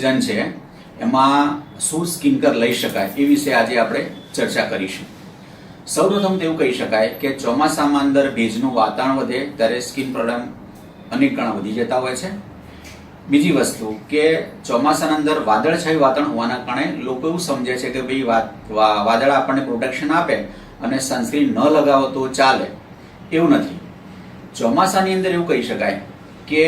છે એમાં શું સ્કિન કેર લઈ શકાય એ વિશે આજે આપણે ચર્ચા કરીશું. સૌપ્રથમ તો એવું કહી શકાય કે ચોમાસામાં અંદર ભેજનું વાતાવરણ વધે ત્યારે સ્કિન પ્રોબ્લેમ અનેક ગણા વધી જતા હોય છે. બીજી વસ્તુ કે ચોમાસાના અંદર વાદળછાયું વાતાવરણ હોવાના કારણે લોકો એવું સમજે છે કે ભાઈ વાદળ આપણને પ્રોટેક્શન આપે અને સનસ્ક્રીન ન લગાવો તો ચાલે, એવું નથી. ચોમાસાની અંદર એવું કહી શકાય કે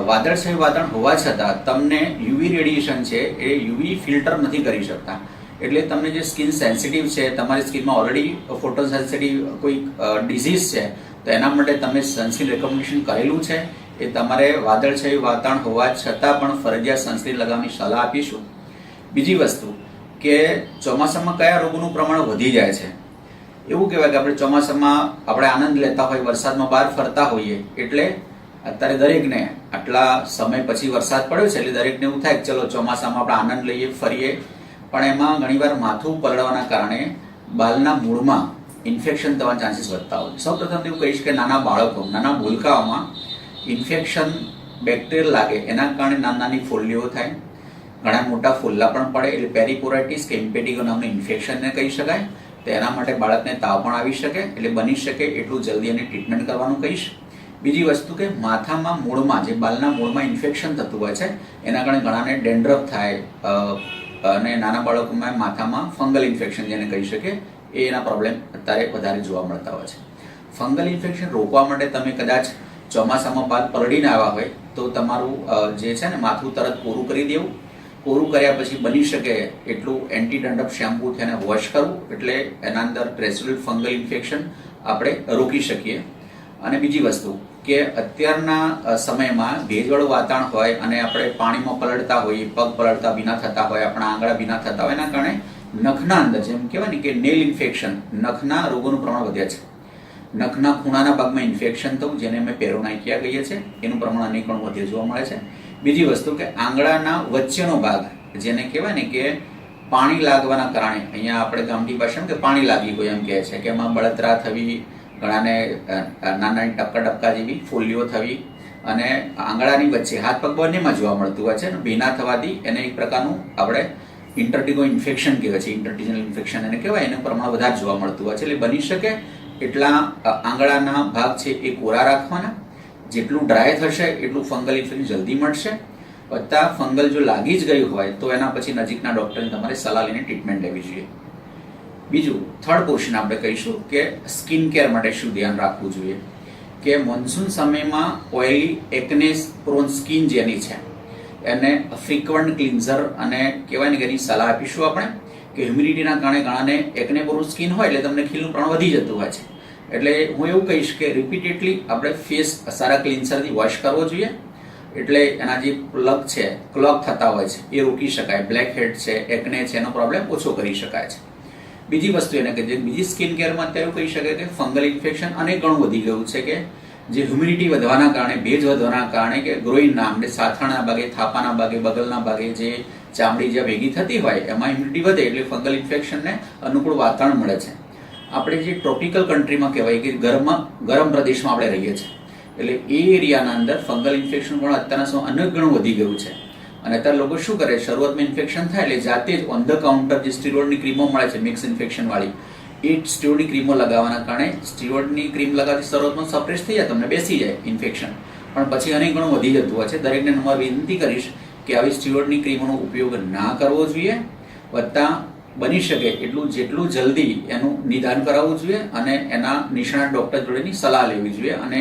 વાદળછાયું વાતાવરણ હોવા છતાં તમને યુવી રેડિયેશન છે એ યુવી ફિલ્ટર નથી કરી શકતા. એટલે તમને જે સ્કિન સેન્સિટિવ છે, તમારી સ્કિનમાં ઓલરેડી ફોટો સેન્સિટિવ કોઈ ડિઝીઝ છે, તો એના માટે તમે સનસ્ક્રીન રેકમેન્ડેશન કરેલું છે. એ તમારે વાદળછાયું વાતાવરણ હોવા છતાં પણ ફરજિયાત સનસ્ક્રીન લગાવવાની સલાહ આપીશું. બીજી વસ્તુ કે ચોમાસામાં કયા રોગોનું પ્રમાણ વધી જાય છે. એવું કહેવાય કે આપણે ચોમાસામાં આપણે આનંદ લેતા હોય, વરસાદમાં બહાર ફરતા હોઈએ, એટલે અત્યારે દરેકને આટલા સમય પછી વરસાદ પડ્યો છે એટલે દરેકને એવું થાય કે ચલો ચોમાસામાં આપણે આનંદ લઈએ, ફરીએ. પણ એમાં ઘણીવાર માથું પલળવાના કારણે બાલના મૂળમાં ઇન્ફેક્શન થવાના ચાન્સીસ વધતા હોય. સૌપ્રથમ એવું કહીશ કે નાના બાળકો, નાના ભૂલકાઓમાં ઇન્ફેક્શન બેક્ટેરિયલ લાગે એના કારણે નાની ફોલ્લીઓ થાય, ઘણા મોટા ફોલ્લા પણ પડે, એટલે પેરીપોરાઇટિસ કે ઇમ્પેટિગો નામનું ઇન્ફેક્શનને કહી શકાય. તો એના માટે બાળકને તાવ પણ આવી શકે, એટલે બની શકે એટલું જલ્દી એને ટ્રીટમેન્ટ કરવાનું કહીશ. બીજી વસ્તુ કે માથામાં મૂળમાં, જે બાલના મૂળમાં ઇન્ફેક્શન થતું હોય છે એના કારણે ઘણાને ડેન્ડ્રફ થાય, અને નાના બાળકોમાં માથામાં ફંગલ ઇન્ફેક્શન જેને કહી શકે એ એના પ્રોબ્લેમ અત્યારે વધારે જોવા મળતા હોય છે. ફંગલ ઇન્ફેક્શન રોકવા માટે તમે કદાચ ચોમાસામાં બાદ પલળીને આવ્યા હોય તો તમારું જે છે ને માથું તરત કોરું કરી દેવું. કોરું કર્યા પછી બની શકે એટલું એન્ટી ડંડપ શેમ્પૂથી એને વોશ કરવું, એટલે એના અંદર રેસિડ્યુઅલ ફંગલ ઇન્ફેક્શન આપણે રોકી શકીએ. અને બીજી વસ્તુ કે અત્યારના સમયમાં ભેજવાળું વાતાવરણ હોય અને આપણે પાણીમાં પલળતા હોઈએ, પગ પલળતા ભીના થતા હોય, આપણા આંગળા ભીના થતા હોય, એના કારણે નખના અંદર, જેમ કહેવાય ને કે નેલ ઇન્ફેક્શન, નખના રોગોનું પ્રમાણ વધ્યા છે. નખના ખૂણાના ભાગમાં ઇન્ફેક્શન થવું, જેને અમે પેરોનાઇકિયા કહીએ છીએ, એનું પ્રમાણ અનેક ગણું વધ્યું જોવા મળે છે. બીજી વસ્તુ કે આંગળાના વચ્ચેનો ભાગ, જેને કહેવાય ને કે પાણી લાગવાના કારણે, અહીંયા આપણે ગામઠી ભાષામાં કે પાણી લાગી ગયું એમ કહે છે, કે એમાં બળતરા થવી, ઘણાને નાના ટપકા જેવી ફોલ્લીઓ થવી, અને આંગળાની વચ્ચે હાથ પગ બંનેમાં જોવા મળતું હોય છે. ભીના થવાથી એને એક પ્રકારનું આપણે ઇન્ટરટીગો ઇન્ફેક્શન કહેવાય છે, ઇન્ટરટીજનલ ઇન્ફેક્શન એને કહેવાય, એનું પ્રમાણ વધારે જોવા મળતું હોય છે. એટલે બની શકે એટલા આંગળાના ભાગ છે એ કોરા રાખવાના. જેટલું ડ્રાય થશે એટલું ફંગલ ઇન્ફેક્શન જલ્દી મળશે. વત્તા ફંગલ જો લાગી જ ગયું હોય તો એના પછી નજીકના ડૉક્ટરની તમારે સલાહ લઈને ટ્રીટમેન્ટ લેવી જોઈએ. બીજું થર્ડ પોર્શન આપણે કહીશું કે સ્કિન કેર માટે શું ધ્યાન રાખવું જોઈએ. કે મોન્સૂન સમયમાં ઓઇલી એકનેસ પ્રોન સ્કિન જેની છે એને ફ્રીક્વન્ટ ક્લિન્ઝર અને કહેવાય ને કે એની સલાહ આપીશું આપણે. કે હ્યુમિડિટીના કારણે ઘણાને એકને પ્રોન સ્કિન હોય એટલે તમને ખીલનું પ્રમાણ વધી જતું હોય છે. એટલે હું એવું કહીશ કે રિપીટેડલી આપણે ફેસ સારા ક્લિન્સરથી વોશ કરવો જોઈએ, એટલે એના જે પ્લગ છે, ક્લોગ થતા હોય છે એ રોકી શકાય. બ્લેક હેડ છે, એકને છે, એનો પ્રોબ્લેમ ઓછો કરી શકાય છે. બીજી વસ્તુ એને કે જે બીજી સ્કિન કેરમાં અત્યારે કહી શકાય કે ફંગલ ઇન્ફેક્શન અનેક ઘણું વધી ગયું છે. કે જે હ્યુમિડિટી વધવાના કારણે, ભેજ વધવાના કારણે, કે ગ્રોઈનના આપણે સાથાના ભાગે, થાપાના ભાગે, બગલના ભાગે જે ચામડી જ્યાં ભેગી થતી હોય એમાં હ્યુમિડિટી વધે એટલે ફંગલ ઇન્ફેક્શનને અનુકૂળ વાતાવરણ મળે છે. આપણે જે ટ્રોપિકલ કન્ટ્રીમાં કહેવાય કે ગરમ પ્રદેશમાં આપણે રહીએ છીએ, એટલે એ એરિયાના અંદર ફંગલ ઇન્ફેક્શન પણ અત્યારના સમય અનેક ઘણું વધી ગયું છે. અને અત્યારે લોકો શું કરે, શરૂઆતમાં ઇન્ફેક્શન થાય એટલે જાતે જ ઓન ધ કાઉન્ટર જે સ્ટીરોઇડની ક્રીમો મળે છે મિક્સ ઇન્ફેક્શન વાળી, એ સ્ટીરોઇડની ક્રીમો લગાવવાના કારણે સ્ટીરોઇડની ક્રીમ લગાવતી શરૂઆતમાં સપ્રેસ થઈ જાય, તમને બેસી જાય ઇન્ફેક્શન, પણ પછી અનેક ઘણું વધી જતું હોય છે. દરેકને નંબર વિનંતી કરીશ કે આવી સ્ટીરોઇડની ક્રીમોનો ઉપયોગ ના કરવો જોઈએ. વત્તા બની શકે એટલું જેટલું જલ્દી એનું નિદાન કરાવવું જોઈએ અને એના નિષ્ણાત ડૉક્ટર જોડેની સલાહ લેવી જોઈએ. અને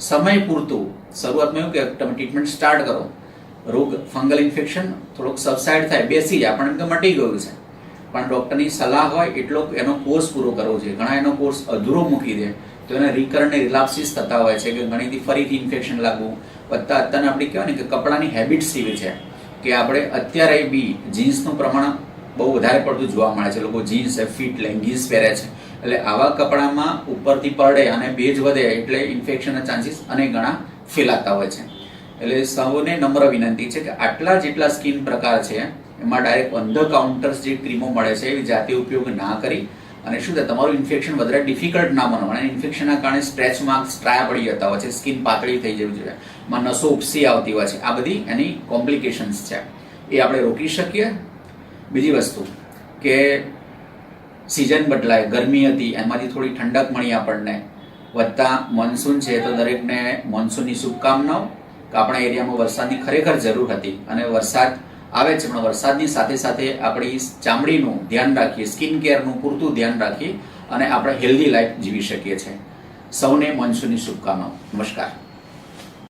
સમય પૂરતું શરૂઆતમાં એવું કે તમે ટ્રીટમેન્ટ સ્ટાર્ટ કરો, રોગ ફંગલ ઇન્ફેક્શન થોડોક સબસાઇડ થાય, બેસી જાય, પણ એમ તો મટી ગયું છે, પણ ડૉક્ટરની સલાહ હોય એટલો એનો કોર્સ પૂરો કરવો જોઈએ. ઘણા એનો કોર્સ અધૂરો મૂકી દે તો એને રિકરન્ટ રિલાપ્સિસ થતા હોય છે, કે ઘણીથી ફરીથી ઇન્ફેક્શન લાગવું. વત્તા અત્યારે આપણે કહેવાય ને કે કપડાની હેબિટ્સ એવી છે કે આપણે અત્યારે બી જીન્સનું પ્રમાણ બહુ વધારે પડતું જોવા મળે છે. લોકો જીન્સ, ફિટ લેગિન્સ પહેરે છે, એટલે આવા કપડામાં ઉપરથી પડે અને ભેજ વધે એટલે ઇન્ફેક્શનના ચાન્સીસ અનેક ગણા ફેલાતા હોય છે. એટલે સૌને નમ્ર વિનંતી છે કે આટલા જેટલા સ્કિન પ્રકાર છે એમાં ડાયરેક્ટ ઓન ધ કાઉન્ટર્સ જે ક્રીમો મળે છે એ જાતે ઉપયોગ ના કરી, અને શું થાય તમારું ઇન્ફેક્શન વધારે ડિફિકલ્ટ ના બનવાનું. અને ઇન્ફેક્શનના કારણે સ્ટ્રેચ માર્ક્સ, ટ્રાયા પડી જતા હોય છે, સ્કિન પાતળી થઈ જવી જોઈએ, નસો ઉપસી આવતી હોય છે. આ બધી એની કોમ્પ્લિકેશન્સ છે. એ આપણે રોકી શકીએ. બીજી વસ્તુ કે સિઝન બદલાય, ગરમી હતી એમાંથી થોડી ઠંડક મળી આપણને, વધતા મોન્સૂન છે તો દરેકને મોન્સૂનની શુભકામનાઓ. આપણા એરિયામાં વરસાદની ખરેખર જરૂર હતી અને વરસાદ આવે છે, પણ વરસાદની સાથે સાથે આપણી ચામડીનું ધ્યાન રાખીએ, સ્કિન કેરનું પૂરતું ધ્યાન રાખીએ અને આપણે હેલ્ધી લાઈફ જીવી શકીએ છીએ. સૌને મોન્સૂનની શુભકામનાઓ. નમસ્કાર.